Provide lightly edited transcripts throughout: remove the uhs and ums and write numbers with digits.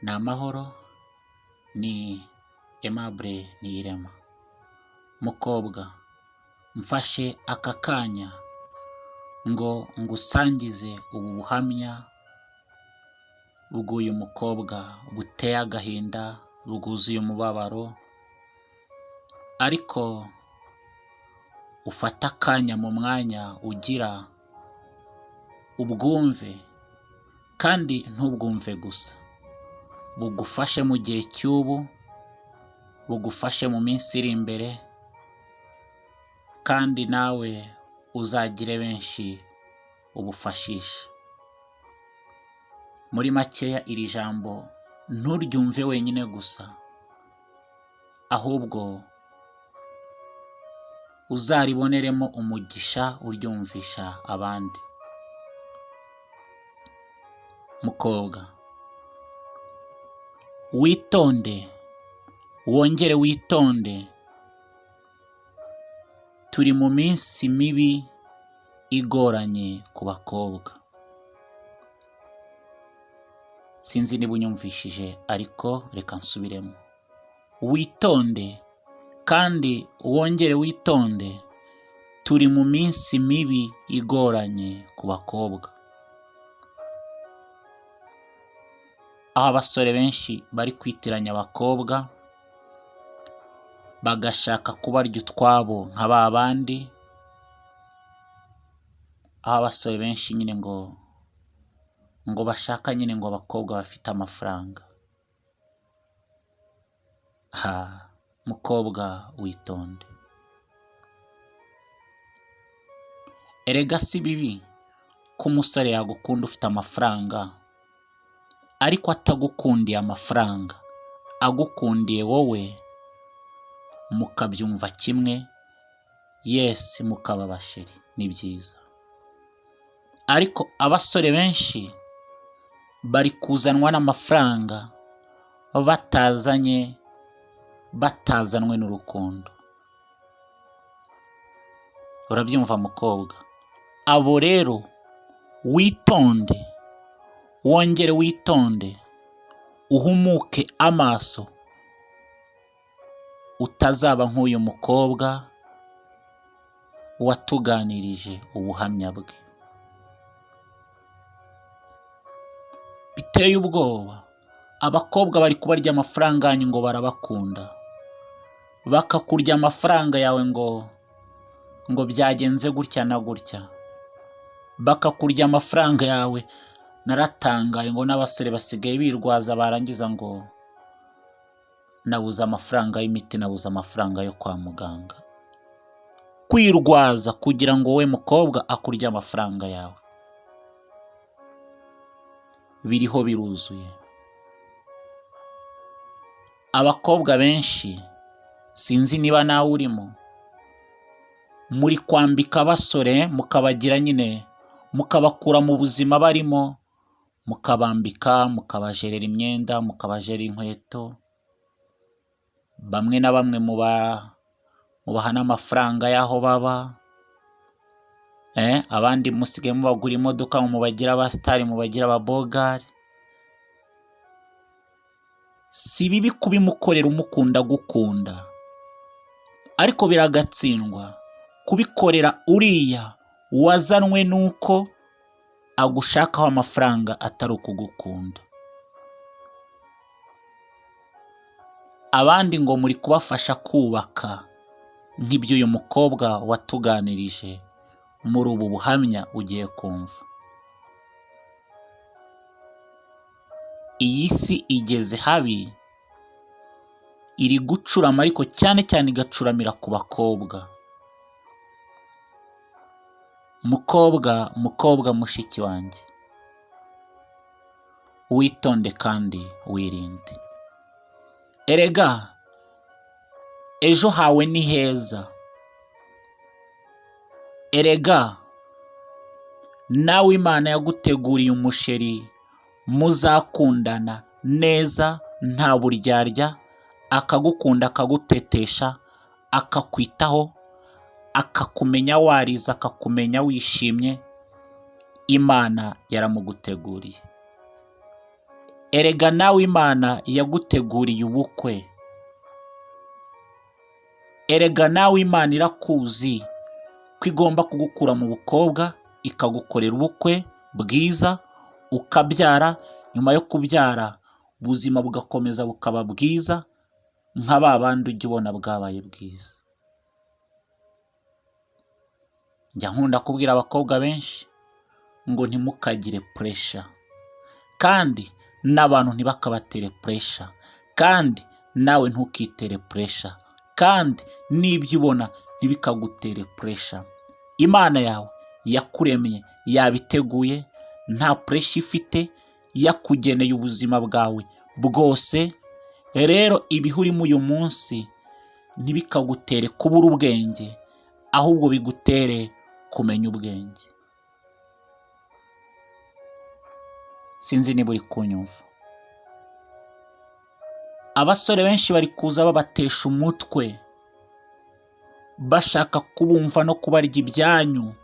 ni amahoro, ni Aimable Niyirema. Mukobwa, mfashe aka kanya ngo ngusangize ubu buhamya bw'uyu mukobwa buteye agahinda, bwuzuye umubabaro, ariko ufata akanya mu mwanya ugira ubwumve, kandi ntubwumve gusa, bugufashe mu gihe cy'ubu, bugufashe mu minsi iri imbere, kandi nawe uzagire benshi ubufashisha. Muri makeya, iri jambo nturyumve wenyine gusa, ahubwo uzariboneremo umugisha uryumvisha abandi. Mukobwa, witonde, wongere witonde. Turi mu minsi mibi igoranye ku bakobwa. Sinzi niba unyumvishije, ariko reka nsubiremo. Witonde kandi wongere witonde. Turi mu minsi mibi igoranye ku bakobwa. Aho abasore benshi bari kwitiranya abakobwa, bagashaka kubarya utwabo nka ba bandi. Aho abasore benshi nyine ngo bashaka nyine ngo abakobwa bafite amafaranga. Mukobwa, witonde. Erega si bibi ko umusore yagukunda ufite amafaranga, ariko atagukundiye amafaranga, agukundiye wowe, mukabyumva kimwe, yes, mukaba basheri, ni byiza. Ariko abasore benshi bari kuzanwa n'amafaranga, batazanwe n'urukundo. Urabyumva mukobwa? Abo rero witonde, wongere witonde, uhumuke amaso, utazaba nk'uyu mukobwa watuganirije ubuhamya bwe. Biteye ubwoba, abakobwa bari kubarya amafaranga yanyu ngo barabakunda, bakakurya amafaranga yawe ngo byagenze gutya na gutya, bakakurya amafaranga yawe. Naratangaye ngo n'abasore basigaye birwaza, barangiza ngo nabuze amafaranga y'imiti, nabuze amafaranga yo kwa muganga. Kwirwaza kugira ngo we mukobwa akurye amafaranga yawe, biriho biruzuye. Abakobwa benshi, sinzi niba nawe urimo, muri kwambika abasore, mukabagira nyine, mukabakura mu buzima barimo, mukabambika, mukabajerera imyenda, mukabajerera inkweto. Bamwe na bamwe mubaha n'amafaranga y'aho baba, abandi musigaye mubagura imodoka, mubagira abasitari, mubagira ababogari. Si bibi kubimukorera umukunda gukunda, ariko biragatsindwa kubikorera uriya wazanwe nuko agushakaho amafaranga atari ukugukunda. Abandi ngo muri kubafasha kubaka, nk'ibyo uyu mukobwa watuganirije muri ubu buhamya ugiye kumva. Iyi si igeze habi, iri gucurama, ariko cyane cyane igacuramira ku bakobwa. Mukobwa mushiki wanjye, witonde kandi wirinde. Erega ejo hawe ni heza. Erega nawe Imana yaguteguriye umusheri muzakundana neza, nta buryarya, akagukunda, akagutetesha, akakwitaho, akakumenya warize, akakumenya wishimye. Imana yaramuguteguriye. erega nawe Imana yaguteguriye ubukwe, erega nawe Imana irakuzi ko igomba kugukura mu bukobwa ikagukorera ubukwe bwiza, ukabyara, nyuma yo kubyara ubuzima bugakomeza bukaba bwiza nka ba bandi ujya ubona bwabaye bwiza. Njya nkunda kubwira abakobwa benshi ngo ntimukagire puresha, kandi n'abantu ntibakabatere puresha, kandi nawe ntukitere puresha, kandi n'ibyo ubona ntibikagutere puresha. Imana yawe yakuremye yabiteguye, nta puresha ifite, yakugeneye ubuzima bwawe bwose. Rero ibihe urimo uyu munsi ntibikagutere kubura ubwenge, ahubwo bigutere kumenya ubwenge. Sinzi niba uri kunyumva. Abasore benshi bari kuza babatesha umutwe, bashaka kubumva no kubarya ibyanyu,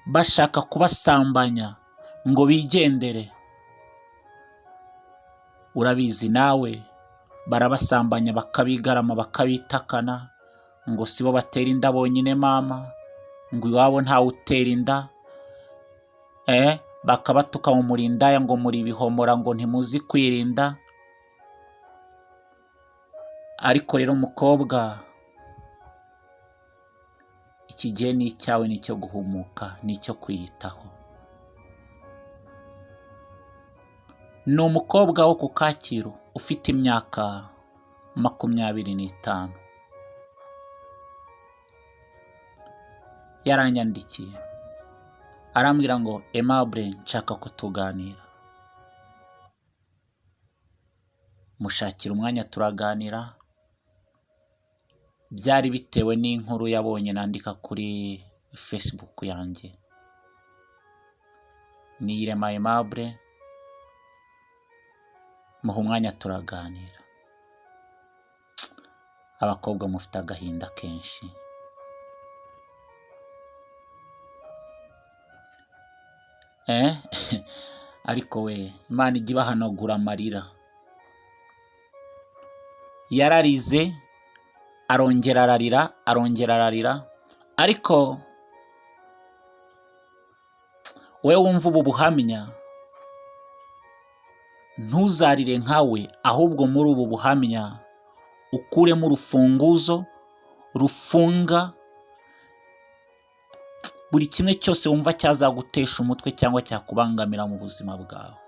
bashaka kubasambanya ngo bigendere. Urabizi nawe, barabasambanya bakabigarama bakabitakana ngo sibo batera inda bonyine mama, ngo iwabo ntawe utera inda, bakabatuka mu murindaya ngo muri bihomora ngo ntimuzi kwirinda. Ariko rero mukobwa, iki gihe ni icyawe, ni icyo guhumuka, ni icyo kwiyitaho. Ni umukobwa wo ku Kacyiru ufite imyaka 25. Yaranyandikiye arambwira ngo Aimable, nshaka ko tuganira. Mushakira umwanya turaganira. Byari bitewe n'inkuru yabonye nandika kuri Facebook yanjye. Niyirema Aimable, muha umwanya turaganira. Abakobwa mufite agahinda kenshi. Ariko we, Imana ijya ibahanagura amarira. Yararize, arongera ararira, arongera ararira. Ariko we wumva ubu buhamya, ntuzarire nkawe, ahubwo muri ubu buhamya ukuremo urufunguzo rufunga buri kimwe cyose wumva cyazagutesha umutwe cyangwa cyakubangamira mu buzima bwawe.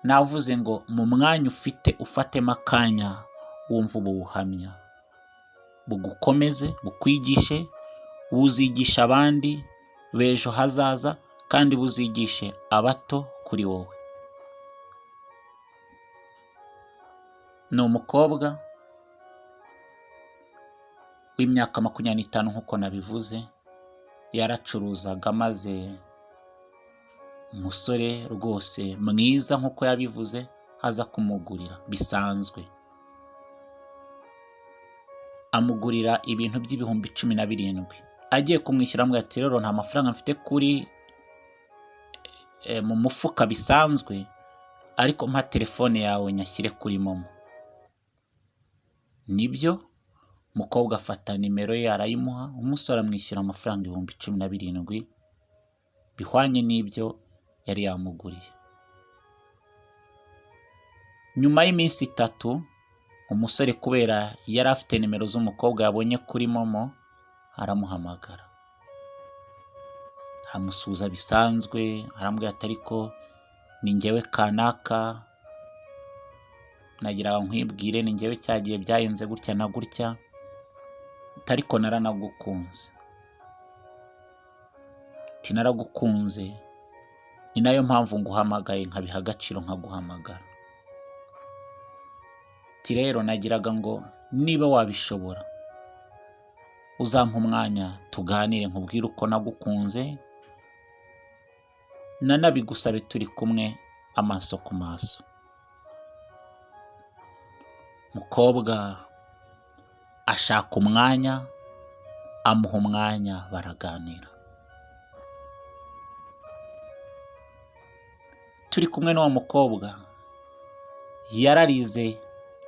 Navuze ngo mu mwanya ufite ufatemo akanya wumva ubu buhamya, bugukomeze, bukwigishe, buzigisha abandi b'ejo hazaza, kandi buzigishe abato kuri wowe. Ni umukobwa w'imyaka 25 nk'uko nabivuze. Yaracuruzaga, maze umusore rwose mwiza nk'uko yabivuze aza kumugurira bisanzwe. Amugurira ibintu by'ibihumbi 17. Agiye kumwishyura amubwira ati rero nta mafaranga mfite kuri mu mufuka bisanzwe, ariko mpa telefone yawe nyashyire kuri momo. Nibyo, umukobwa afata nimero ye arayimuha, umusore amwishyura amafaranga ibihumbi 17 bihwanye n'ibyo yari yamuguriye. Nyuma y'iminsi 3, umusore kubera yari afite nimero z'umukobwa yabonye kuri momo, aramuhamagara. Amusuza bisanzwe, arambwira ati ariko ni njyewe kanaka, nagira nkwibwire ni njyewe cyagiye byayenze gutya na gutya, ariko naranagukunze. Naragukunze, ni nayo mpamvu nguhamagaye, nkabiha agaciro nkaguhamagara. Rero nagiraga ngo niba wabishobora uzampa umwanya tuganire, nkubwire uko nagukunze, nanabigusabe turi kumwe amaso ku maso. Mukobwa ashaka umwanya, amuha umwanya, baraganira. turi kumwe n'uwo mukobwa yararize,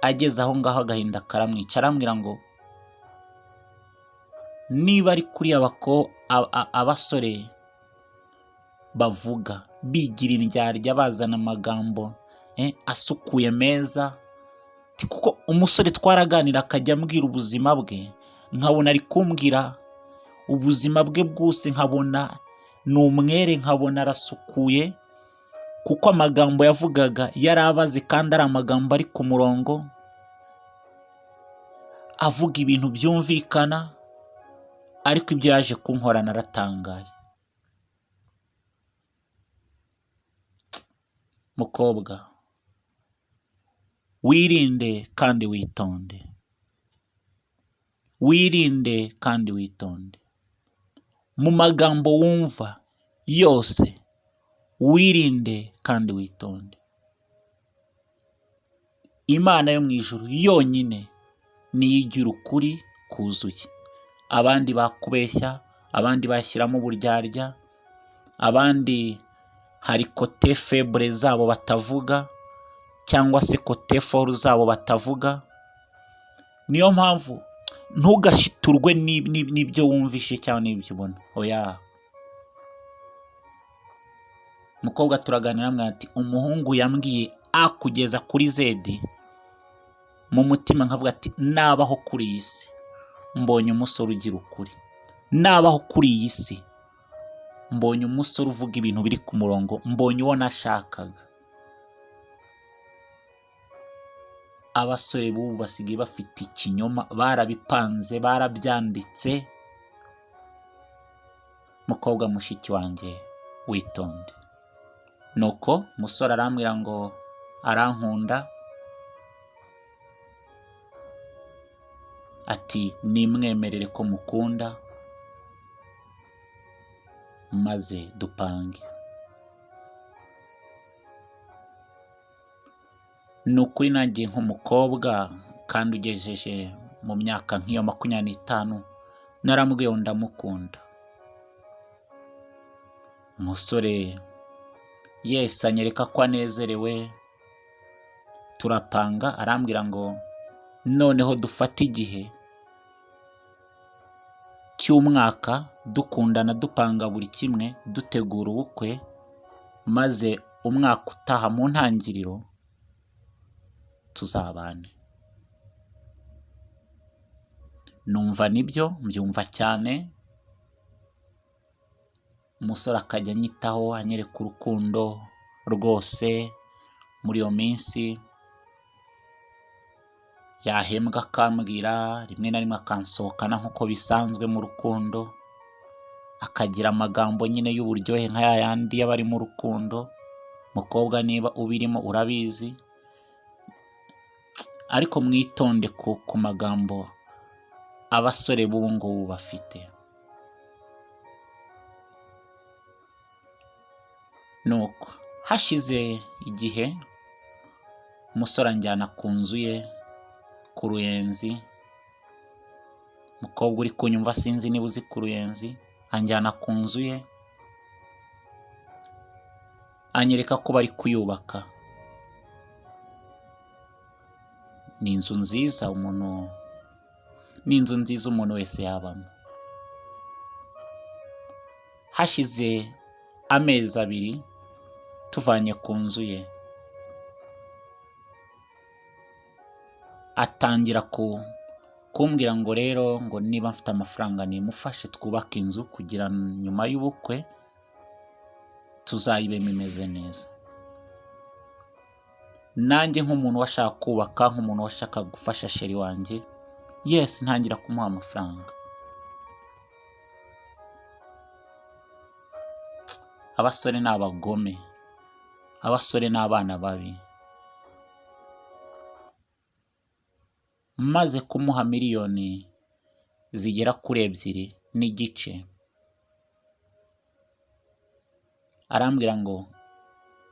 ageze aho ngaho agahinda karamwica, arambwira ngo niba ari kuri abasore bavuga bigira indyarya, bazana amagambo asukuye meza, kuko umusore twaraganira akajya ambwira ubuzima bwe, nkabona ari kumbwira ubuzima bwe bwose, nkabona ni umwere, nkabona arasukuye, kuko amagambo yavugaga yari abaze kandi ari amagambo ari ku murongo, avuga ibintu byumvikana. Ariko ibyo yaje kunkora naratangaye. Mukobwa, wirinde kandi witonde, wirinde kandi witonde mu magambo wumva yose, wirinde kandi witonde. Imana yo mu ijuru yonyine niyo igira ukuri kuzuye. Abandi bakubeshya, abandi bashyiramo uburyarya, abandi hari kote febure zabo batavuga, cyangwa se kote foru zabo batavuga. Niyo mpamvu ntugashiturwe n'ibyo wumvishe cyangwa n'ibyo ubona. Oya, mukobwa turaganira mwati umuhungu yambwiye A kugeza kuri Z, mu mutima nkavuga ati nabaho kuri iyi si mbonye umusore ugira ukuri, nabaho kuri iyi si mbonye umusore uvuga ibintu biri ku murongo, mbonye uwo nashakaga. Abasore b'ubu basigaye bafite ikinyoma, barabipanze, barabyanditse. Mukobwa mushiki wanjye witonde. Nuko musore arambwira ngo arankunda, ati nimwemerere ko mukunda maze dupange. Ni ukuri nanjye nk'umukobwa kandi ugejeje mu myaka nk'iyo 25, naramubwiye ndamukunda. Umusore yesi anyereka ko anezerewe, turapanga. Arambwira ngo noneho dufate igihe cy'umwaka dukundana, dupanga buri kimwe, dutegura ubukwe, maze umwaka utaha mu ntangiriro tuzabane. Numva nibyo, mbyumva cyane. Umusore akajya anyitaho, anyereka urukundo rwose. Muri iyo minsi yahembwa akambwira, rimwe na rimwe akansohokana nk'uko bisanzwe mu rukundo, akagira amagambo nyine y'uburyohe nka yayandi y'abari mu rukundo. Mukobwa niba ubirimo urabizi, ariko mwitonde ku magambo abasore b'ubu ngubu bafite. Nuko hashize igihe umusore anjyana ku nzu ye ku Ruyenzi. Mukobwa uri kunyumva sinzi niba uzi ku Ruyenzi, anjyana ku nzu ye, anyereka ko bari kuyubaka. Ni inzu nziza, umuntu wese yabamo. Hashize amezi 2 tuvanye ku nzu ye, atangira kumbwira ngo rero ngo niba mfite amafaranga nimufashe twubake inzu kugira nyuma y'ubukwe tuzayibemo imeze neza. Nanjye nk'umuntu washaka kubaka, nk'umuntu washaka gufasha sheri wanjye, yes, ntangira kumuha amafaranga. Abasore ni abagome, abasore ni abana babi. Maze kumuha miliyoni zigera kuri 2.5, arambwira ngo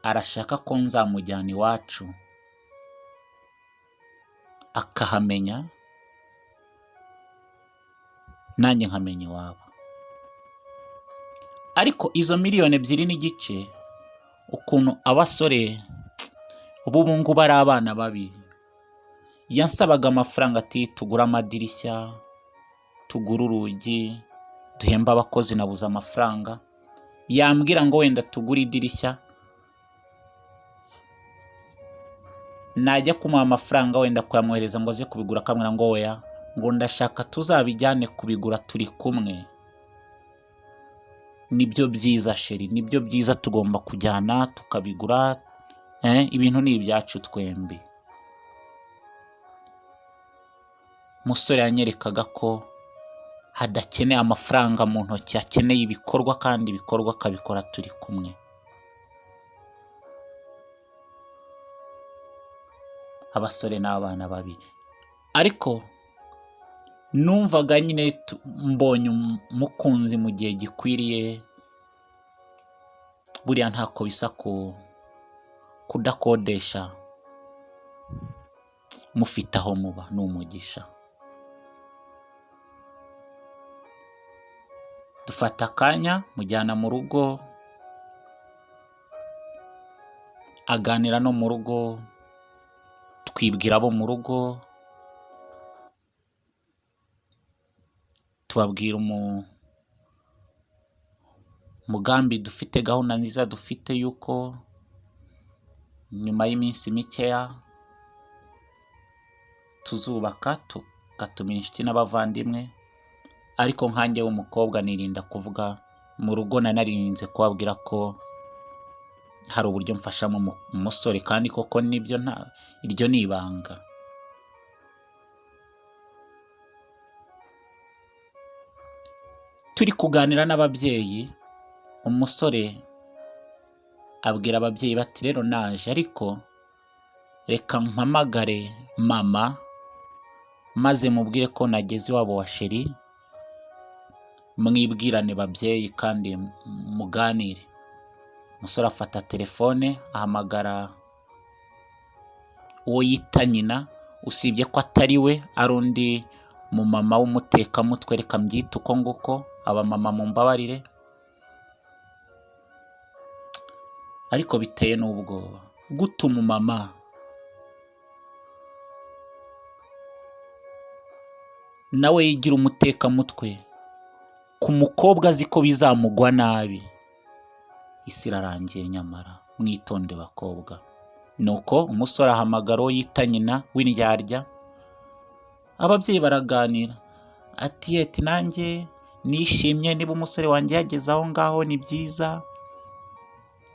arashaka ko nzamujyana iwacu akahamenya, nanjye nkamenya iwabo. Ariko izo miliyoni 2.5 ukuntu abasore ubu ngubu ari abana babi. Yansabaga amafaranga ati tugura amadirishya, tugura urugi, duhemba abakozi, nabuze amafaranga. Yambwira ngo wenda tugura idirishya, najya kumuha amafaranga wenda kuyamwohereza ngo aze kubigura, akamwira ngo oya, ngo ndashaka tuzabijyane kubigura turi kumwe. Nibyo byiza sheri, nibyo byiza, tugomba kujyana tukabigura, ibintu ni ibyacu twembi. Umusore yanyerekaga ko hadakeneye amafaranga mu ntoki, akeneye ibikorwa, kandi ibikorwa akabikora turi kumwe. Abasore n'abana babi, ariko numvaga nyine mbonye umukunzi mu gihe gikwiriye, buriya ntako bisa kudakodesha mufite aho muba, ni umugisha. Dufata akanya, mujyana mu rugo, aganira no mu rugo, twibwira abo mu rugo, tubabwira umugambi dufite, gahunda nziza dufite yuko nyuma y'iminsi mikeya tuzubaka, tugatumira inshuti n'abavandimwe. Ariko nkanjye w'umukobwa nirinda kuvuga mu rugo, nanarinze kubabwira ko hari uburyo mfasha mu musore, kandi koko nibyo, iryo ni ibanga. Turi kuganira n'ababyeyi, umusore abwira ababyeyi bati rero naje, ariko reka mpamagare mama maze mubwire ko nageze iwabo wa sheri, mwibwirane babyeyi kandi muganire. Umusore afata telefone, ahamagara uwo yita nyina, usibye ko atari we, ari undi mumama w'umutekamutwe, reka mbyite uko nguko, abamama mumbabarire. Ariko biteye n'ubwoba, guta umumama nawe yigira umutekamutwe ku mukobwa azi ko bizamugwa nabi. Isi irarangiye, nyamara mwitonde bakobwa. Nuko umusore ahamagara uwo yita nyina w'indyarya, ababyeyi baraganira, ati nanjye nishimye niba umusore wanjye yageze aho ngaho, ni byiza,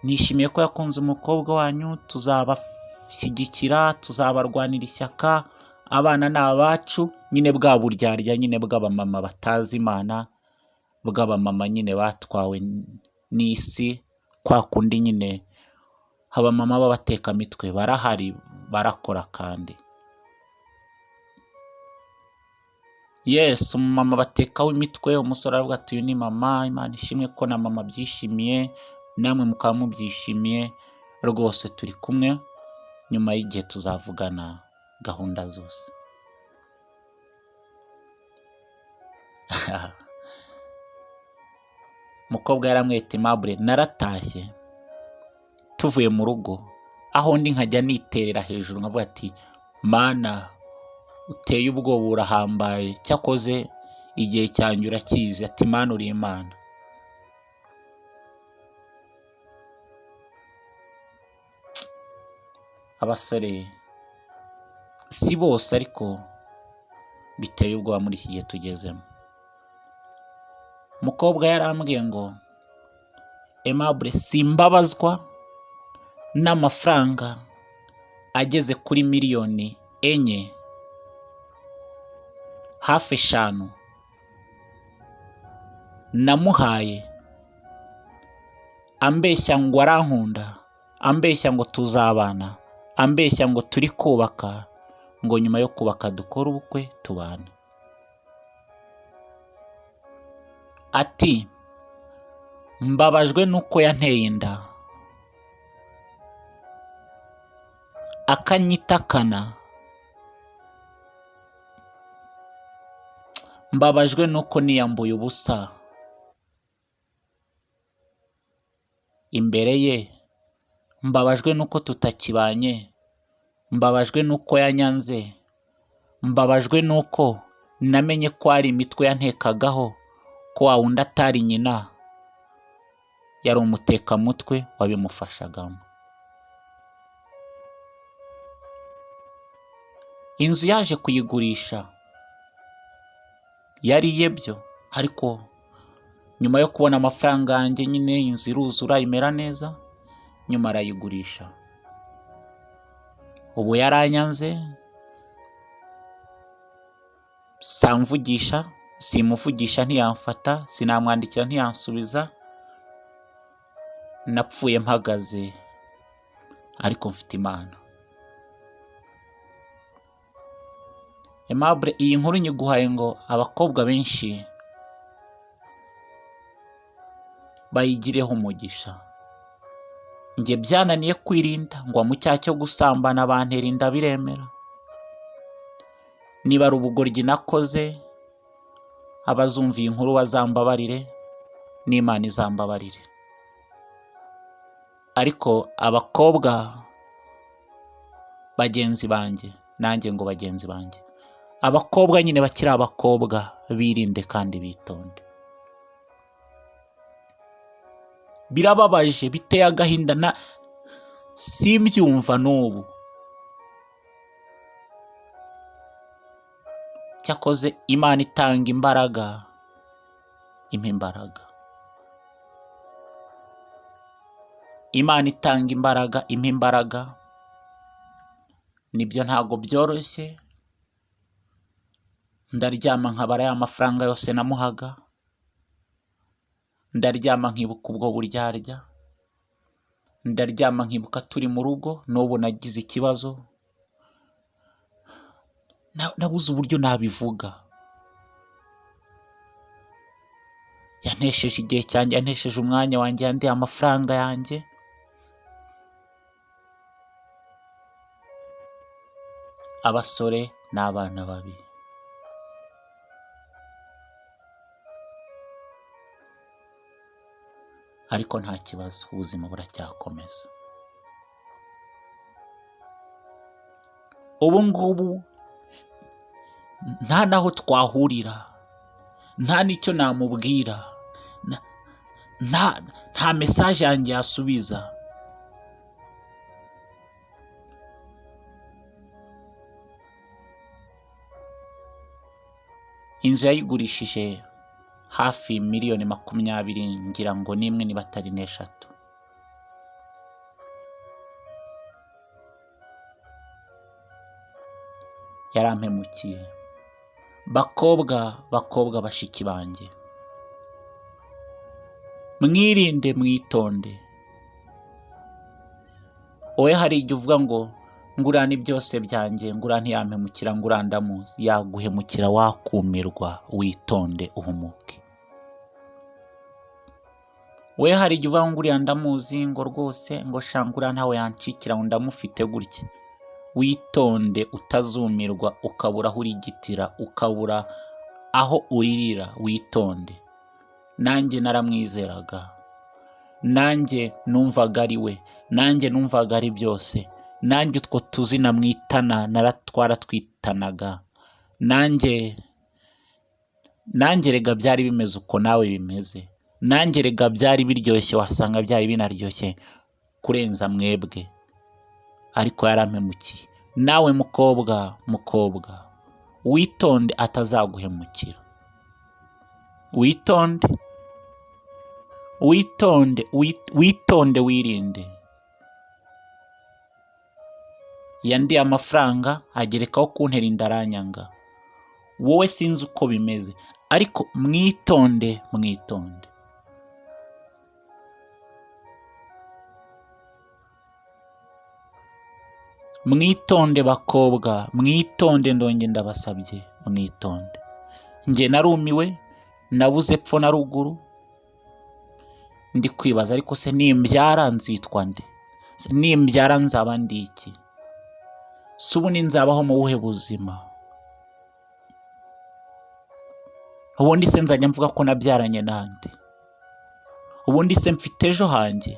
nishimiye ko yakunze umukobwa wanyu, tuzabashyigikira, tuzabarwanira ishyaka, abana ni abacu. Nyine bwa buryarya nyine bw'abamama batazi Imana, bw'abamama nyine batwawe n'isi, kwa kundi nyine abamama b'abatekamitwe barahari, barakora kandi. Yes, umumama batekaho imitwe, umusore aravuga ati uyu ni mama, Imana ishimwe ko na mama byishimiye, namwe mukaba mubyishimiye, rwose turi kumwe, nyuma y'igihe tuzavugana gahunda zose. Mukobwa yaramwita Aimable, naratashye, tuvuye mu rugo, aho ndi nkajya niterera hejuru nkavuga ati Mana uteye ubwoba, urahambaye, cyakoze igihe cyanjye urakizi, ati Mana uri Imana. Abasore si bose, ariko biteye ubwoba muri iki gihe tugezemo. Mukobwa yarambwiye ngo Aimable, simbabazwa n'amafaranga ageze kuri miliyoni 4 hafi 5 namuhaye, ambeshya ngo arankunda, ambeshya ngo tuzabana, ambeshya ngo turi kubaka, ngo nyuma yo kubaka dukora ubukwe tubana. Ati mbabajwe nuko yanteye inda, akanyitakana, mbabajwe nuko niyambuye ubusa imbere ye, mbabajwe nuko tutakibanye, mbabajwe nuko yanyanze, mbabajwe nuko namenye ko ari imitwe yantekagaho ko wa wundi atari nyina, yari umutekamutwe wabimufashagamo. Inzu yaje kuyigurisha, yari iye byo, ariko nyuma yo kubona amafaranga yanjye nyine inzu iruzura imera neza, nyuma arayigurisha. Ubu yaranyanze, samvugisha, simuvugisha ntiyamfata, sinamwandikira ntiyansubiza, napfuye mpagaze, ariko mfite Imana. Aimable, iyi nkuru nyiguhaye ngo abakobwa benshi bayigireho umugisha. Njye byananiye kwirinda, ngwa mu cyaha cyo gusambana bantera inda biremera. Niba ari ubugoryi nakoze, abazumva iyi nkuru bazambabarire, n'Imana izambabarire. Ariko abakobwa bagenzi banjye, nanjye ngo bagenzi banjye, abakobwa nyine bakiri abakobwa, birinde kandi bitonde. Birababaje, biteye agahinda, simbyumva n'ubu. Cyakoze Imana itanga imbaraga, impa imbaraga. Imana itanga imbaraga, impa imbaraga. Nibyo ntago byoroshye, ndaryama nkabara ya mafaranga yose namuhaga, ndaryama nkibuka ubwo buryarya, ndaryama nkibuka turi mu rugo, n'ubu nagize ikibazo, nabuze uburyo nabivuga. Yantesheje igihe cyanjye, yantesheje umwanya wanjye, yandiye amafaranga yanjye. Abasore n'abana babi. Ariko nta kibazo, ubuzima buracyakomeza. Ubu ngubu nta naho twahurira, nta n'icyo namubwira, nta message yanjye yasubiza. Inzu yayigurishije hafi miliyoni 20, ngira ngo nimwe niba atari n'eshatu. Yarampemukiye. Bakobwa bashiki banjye, mwirinde mwitonde. Oya, hari igihe uvuga ngo ngurane byose byanjye, ngura ntiyampemukira, ngura ndamuzi. Yaguhemukira wakumirwa, witonde uhumuke. Oya, hari igihe uvuga ngo uriya ndamuzi, ngo rwose ngo shangura ntawe yancikira, ngo ndamufite gutya. Witonde utazumirwa, ukabura aho urigitira, ukabura aho uririra. Witonde. Nanjye naramwizeraga, nanjye numvaga ari we, nanjye numvaga ari byose, nanjye utwo tuzina mwitana naratwara twitanaga, nanjye rega byari bimeze uko nawe bimeze, nanjye rega byari biryoshye, wasanga byari binaryoshye kurenza mwebwe. Ariko yarampemukiye. Nawe mukobwa, witonde atazaguhemukira. Witonde, wirinde. Yandiye amafaranga, agerekaho kuntera inda, aranyanga. Wowe sinzi uko bimeze, ariko mwitonde. Mwitonde bakobwa, mwitonde, ndonge ndabasabye, mwitonde. Nge narumiwe, nabuze epfo na ruguru, ndi kwibaza ariko se nimbyara nzitwa nde? Nimbyara nzaba ndi iki? Subu nzabaho mu buhe buzima? Ubundi se nzajya mvuga ko nabyaranye nande? Ubundi se mfite ejo hanjye?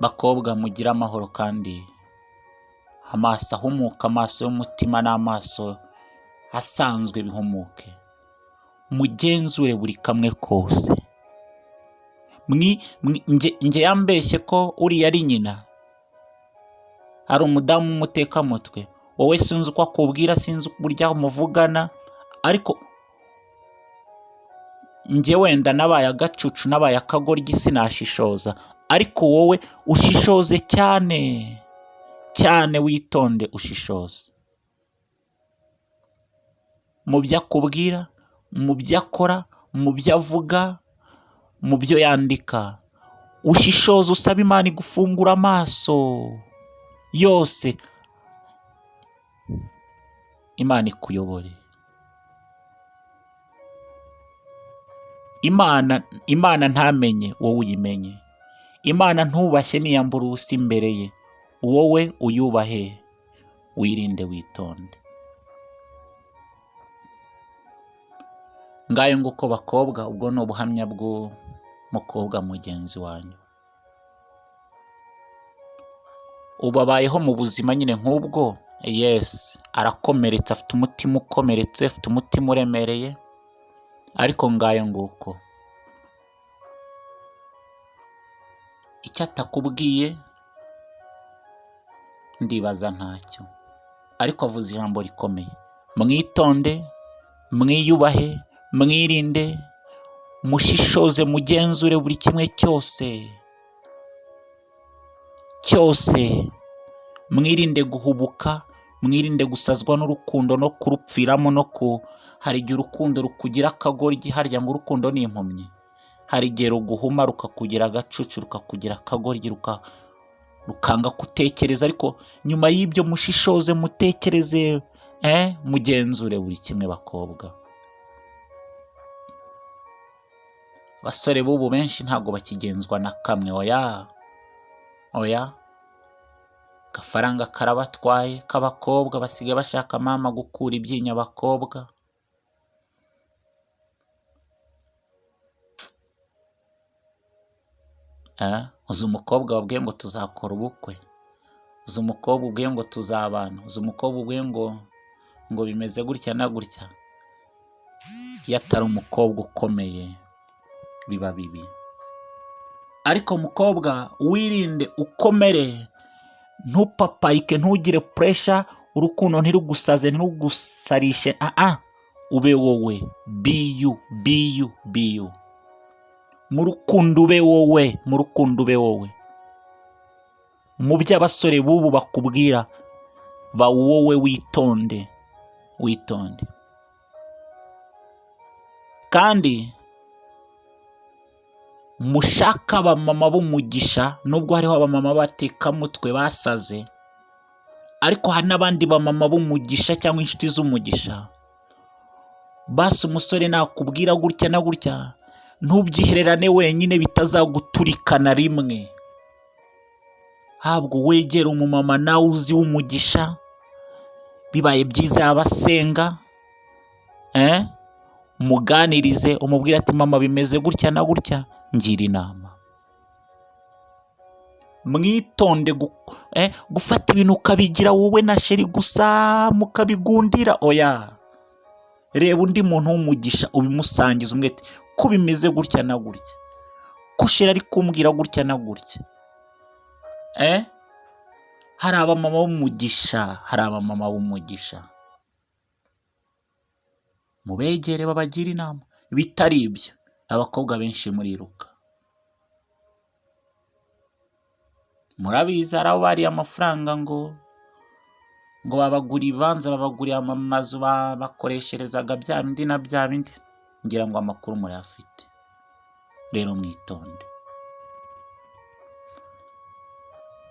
Bakobwa mugire amahoro kandi amaso ahumuka, amaso y'umutima n'amaso asanzwe bihumuke. Mugenzure buri kamwe kose. Njye yambeshye ko uriya ari nyina. Ari umudamu w'umutekamutwe. Wowe sinzi uko akubwira, sinzi uburyo muvugana, ariko njye wenda nabaye agacucu, nabaye akagoryi sinashishoza, ariko wowe ushishoze cyane cyane, witonde ushishoze mu byo akubwira, mu byo akora, mu byo avuga, mu byo yandika. Ushishoze, usaba Imana igufungura amaso yose, Imana ikuyobore. Imana ntamenye, wowe uyimenye. Imana ntubashye niyambura ubusa imbere ye, wowe uyubahe, wirinde, witonde. Ngayo nguko bakobwa, ubwo ni ubuhamya bw'umukobwa mugenzi wanyu. Ubabayeho mu buzima nyine nk'ubwo, yes, arakomeretse, afite umutima ukomeretse, afite umutima uremereye, ariko ngayo nguko. Icyo atakubwiye ndibaza ntacyo, ariko avuze ijambo rikomeye. Mwitonde, mwiyubahe, mwirinde, mushishoze, mugenzure buri kimwe cyose. Mwirinde guhubuka, mwirinde gusazwa n'urukundo no kurupfiramo, hari igihe urukundo rukugira akagoryi, harya ngo urukundo ni impumyi. Hari igihe ruguhuma, rukakugira agacucu, rukakugira akagoryi, rukanga kutekereza, ariko nyuma y'ibyo mushishoze, mutekereze, mugenzure buri kimwe bakobwa. Basore b'ubu benshi ntabwo bakigenzwa na kamwe, oya. Gafaranga karabatwaye k'abakobwa, basigaye bashaka mama gukura ibyinyo abakobwa. Uzi umukobwa wabwiye ngo tuzakora ubukwe, uzi umukobwa ubwiye ngo tuzabana, uzi umukobwa ubwiye ngo bimeze gutya na gutya. Iyo atari umukobwa ukomeye biba bibi. Ariko mukobwa wirinde, ukomere, ntupapayike, ntugire pressure, urukundo ntirugusaze, ntirugusarishe. Ube wowe, be you. Mu rukundo ube wowe. Mu byo abasore b'ubu bakubwira, ba wowe, witonde. Kandi mushaka abamama b'umugisha, nubwo hariho abamama batekamutwe basaze, ariko hari n'abandi bamama b'umugisha cyangwa inshuti z'umugisha. Basi umusore nakubwira gutya na gutya, ntubyihererane wenyine, bitazaguturikana rimwe. Habwo wegera umumama nawe uzi w'umugisha, bibaye byiza yabasenga, umuganirize, umubwire ati mama bimeze gutya na gutya, ngira inama. Mwitonde gufata ibintu ukabigira wowe na sheri gusa, mukabigundira. Oya, reba undi muntu w'umugisha ubimusangiza, umwete ko bimeze gutya na gutya, ko sheri ari kumbwira gutya na gutya. Hari abamama b'umugisha, mubegere babagira inama. Bitari ibyo, abakobwa benshi muriruka. Murabizi, hari abo bariye amafaranga ngo babagura ibibanza, babaguriye amazu, bakoresherezaga bya bindi na bya bindi. Ngira ngo amakuru murayafite. Rero mwitonde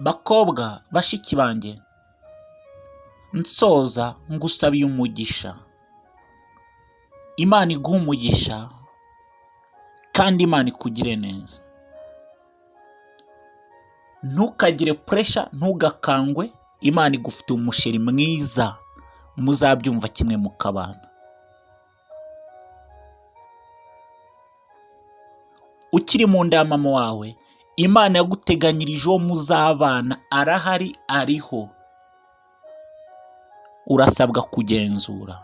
bakobwa, bashiki banjye. Nsoza ngusabiye umugisha. Imana iguha umugisha kandi Imana ikugire neza. Ntukagire pressure, ntugakangwe. Imana igufite umusheri mwiza, muzabyumva kimwe mukabana. Ukiri mu nda ya mama wawe, Imana yaguteganyirije uwo muzabana arahari, ariho. Urasabwa kugenzura.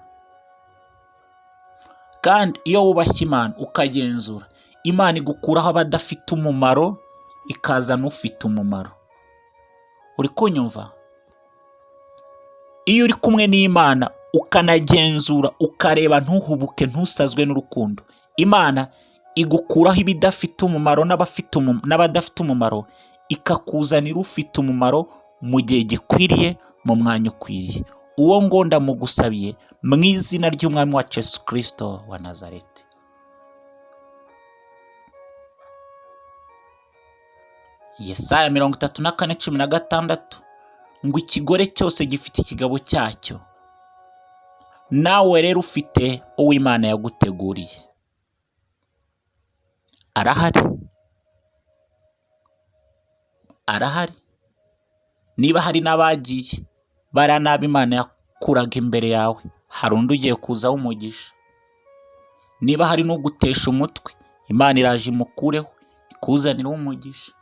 Kandi iyo wubashye Imana ukagenzura, Imana igukuraho abadafite umumaro ikazana ufite umumaro. Uri kunyumva? Iyo uri kumwe n'Imana ukanagenzura, ukareba, ntuhubuke, ntusazwe n'urukundo, Imana igukuraho ibidafite umumaro n'abadafite umumaro, ikakuzanira ufite umumaro mu gihe gikwiriye, mu mwanya ukwiriye. Uwo ngo ndamugusabiye mu izina ry'Umwami wacu Yesu Kristo wa Nazareti. Yesaya 34:16 ngo ikigore cyose gifite ikigabo cyacyo. Nawe rero ufite uwo Imana yaguteguriye. Arahari. Arahari. Niba hari n'abagiye bara nabi Imana yakuraga imbere yawe, hari undi ugiye kuza w'umugisha. Niba hari n'ugutesha umutwe, Imana iraje imukureho ikuzanira umugisha.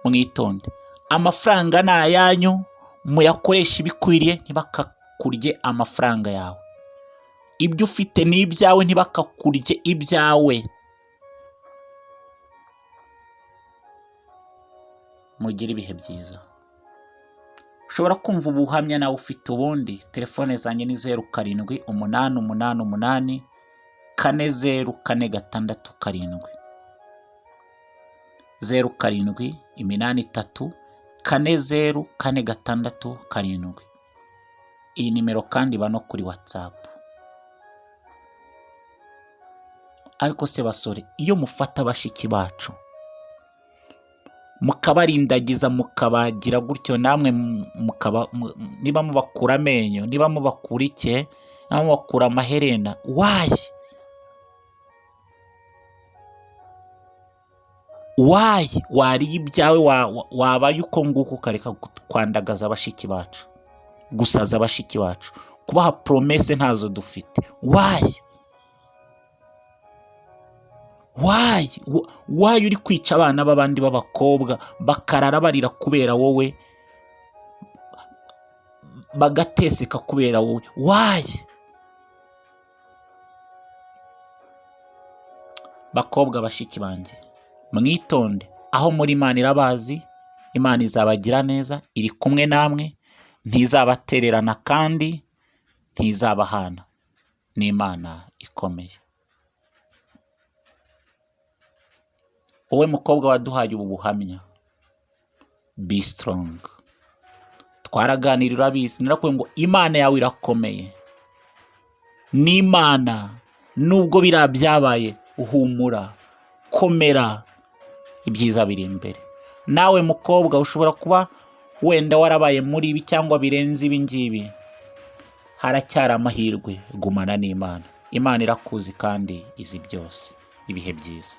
Mwitonde. Amafaranga ni ayanyu, muyakoresha ibikwiriye, ntibakakurye amafaranga yawe. Ibyo ufite ni ibyawe, ntibakakurye ibyawe. Mugire ibihe byiza. Ushobora kumva ubuhamya nawe ufite ubundi. Telefone zanjye ni 078888 4046 0783 4046. Iyi nimero kandi iba no kuri WhatsApp. Ariko se basore, iyo mufata bashiki bacu mukabarindagiza, mukabagira gutyo, namwe niba mubakura amenyo, niba mubakura iki, niba mubakura amaherena, wayi wariye ibyawe, wabaye uko nguko ukareka kwandagaza abashiki bacu, gusaza abashiki bacu, kubaha promese ntazo dufite. Wayi uri kwica abana b'abandi b'abakobwa bakarara barira kubera wowe, bagateseka kubera wowe. Bakobwa bashiki banjye, mwitonde. Aho muri Imana irabazi, Imana izabagira neza, iri kumwe namwe, ntizabatererana kandi ntizabahana. Ni Imana ikomeye. Wowe mukobwa waduhaye ubu buhamya, be strong. Twaraganirira urabizi, narakubwiye ngo Imana yawe irakomeye. Ni Imana, nubwo biriya byabaye, uhumura, komera, ibyiza biri imbere. Nawe mukobwa ushobora kuba wenda warabaye muri ibi cyangwa birenze ibi ngibi, haracyari amahirwe. Gumana n'Imana. Imana irakuzi kandi izi byose. Ibihe byiza.